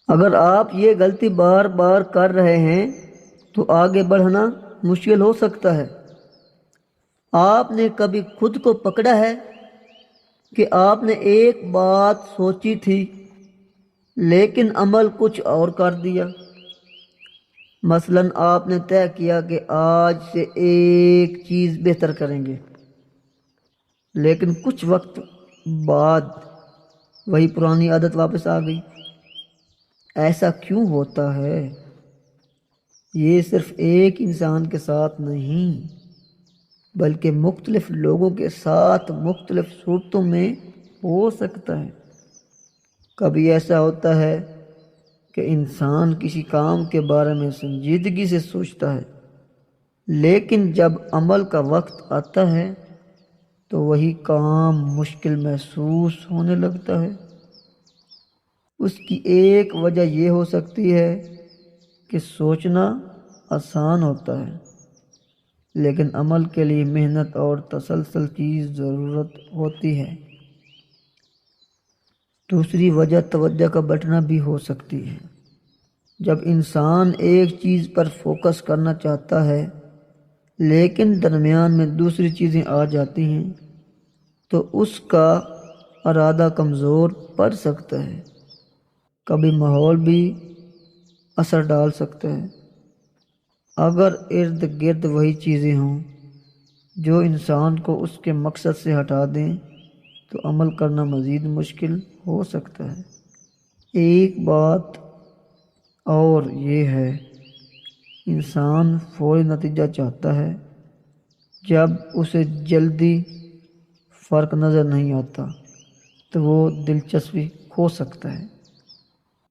اگر آپ یہ غلطی بار بار کر رہے ہیں تو آگے بڑھنا مشکل ہو سکتا ہے۔ آپ نے کبھی خود کو پکڑا ہے کہ آپ نے ایک بات سوچی تھی لیکن عمل کچھ اور کر دیا؟ مثلاً آپ نے طے کیا کہ آج سے ایک چیز بہتر کریں گے، لیکن کچھ وقت بعد وہی پرانی عادت واپس آ گئی۔ ایسا کیوں ہوتا ہے؟ یہ صرف ایک انسان کے ساتھ نہیں بلکہ مختلف لوگوں کے ساتھ مختلف صورتوں میں ہو سکتا ہے۔ کبھی ایسا ہوتا ہے کہ انسان کسی کام کے بارے میں سنجیدگی سے سوچتا ہے، لیکن جب عمل کا وقت آتا ہے تو وہی کام مشکل محسوس ہونے لگتا ہے۔ اس کی ایک وجہ یہ ہو سکتی ہے کہ سوچنا آسان ہوتا ہے لیکن عمل کے لیے محنت اور تسلسل کی ضرورت ہوتی ہے۔ دوسری وجہ توجہ کا بٹنا بھی ہو سکتی ہے۔ جب انسان ایک چیز پر فوکس کرنا چاہتا ہے لیکن درمیان میں دوسری چیزیں آ جاتی ہیں تو اس کا ارادہ کمزور پڑ سکتا ہے۔ کبھی ماحول بھی اثر ڈال سکتا ہے۔ اگر ارد گرد وہی چیزیں ہوں جو انسان کو اس کے مقصد سے ہٹا دیں تو عمل کرنا مزید مشکل ہو سکتا ہے۔ ایک بات اور یہ ہے، انسان فوری نتیجہ چاہتا ہے۔ جب اسے جلدی فرق نظر نہیں آتا تو وہ دلچسپی کھو سکتا ہے۔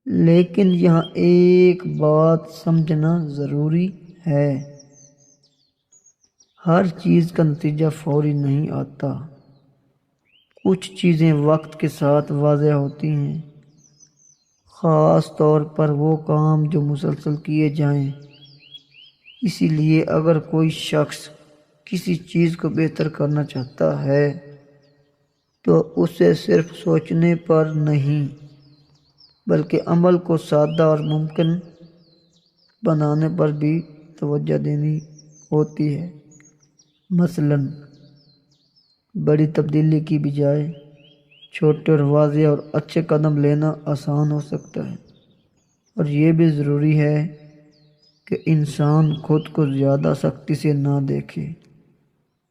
لیکن یہاں ایک بات سمجھنا ضروری ہے، ہر چیز کا نتیجہ فوری نہیں آتا۔ کچھ چیزیں وقت کے ساتھ واضح ہوتی ہیں، خاص طور پر وہ کام جو مسلسل کیے جائیں۔ اسی لیے اگر کوئی شخص کسی چیز کو بہتر کرنا چاہتا ہے تو اسے صرف سوچنے پر نہیں بلکہ عمل کو سادہ اور ممکن بنانے پر بھی توجہ دینی ہوتی ہے۔ مثلاً بڑی تبدیلی کی بجائے چھوٹے اور واضح اور اچھے قدم لینا آسان ہو سکتا ہے۔ اور یہ بھی ضروری ہے کہ انسان خود کو زیادہ سختی سے نہ دیکھے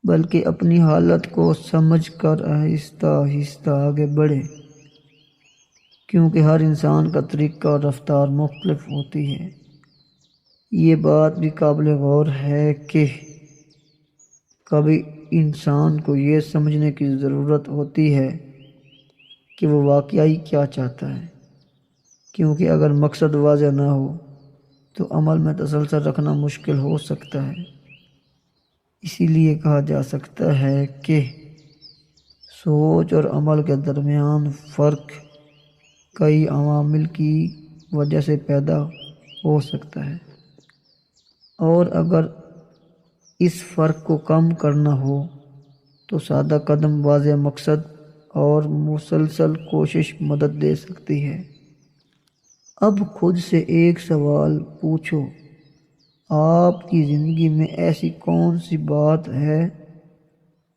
بلکہ اپنی حالت کو سمجھ کر آہستہ آہستہ آگے بڑھے، کیونکہ ہر انسان کا طریقہ اور رفتار مختلف ہوتی ہے۔ یہ بات بھی قابل غور ہے کہ کبھی انسان کو یہ سمجھنے کی ضرورت ہوتی ہے کہ وہ واقعی کیا چاہتا ہے، کیونکہ اگر مقصد واضح نہ ہو تو عمل میں تسلسل رکھنا مشکل ہو سکتا ہے۔ اسی لیے کہا جا سکتا ہے کہ سوچ اور عمل کے درمیان فرق کئی عوامل کی وجہ سے پیدا ہو سکتا ہے، اور اگر اس فرق کو کم کرنا ہو تو سادہ قدم، واضح مقصد اور مسلسل کوشش مدد دے سکتی ہے۔ اب خود سے ایک سوال پوچھو، آپ کی زندگی میں ایسی کون سی بات ہے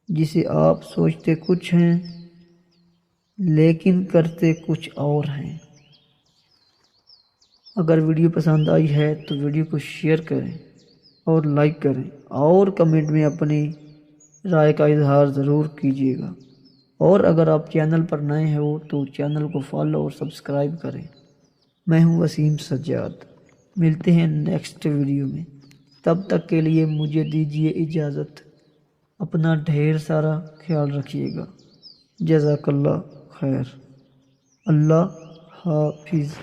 جسے آپ سوچتے کچھ ہیں لیکن کرتے کچھ اور ہیں؟ اگر ویڈیو پسند آئی ہے تو ویڈیو کو شیئر کریں اور لائک کریں، اور کمنٹ میں اپنی رائے کا اظہار ضرور کیجیے گا۔ اور اگر آپ چینل پر نئے ہو تو چینل کو فالو اور سبسکرائب کریں۔ میں ہوں وسیم سجاد، ملتے ہیں نیکسٹ ویڈیو میں۔ تب تک کے لیے مجھے دیجیے اجازت۔ اپنا ڈھیر سارا خیال رکھیے گا۔ جزاک اللہ خیر۔ اللہ حافظ۔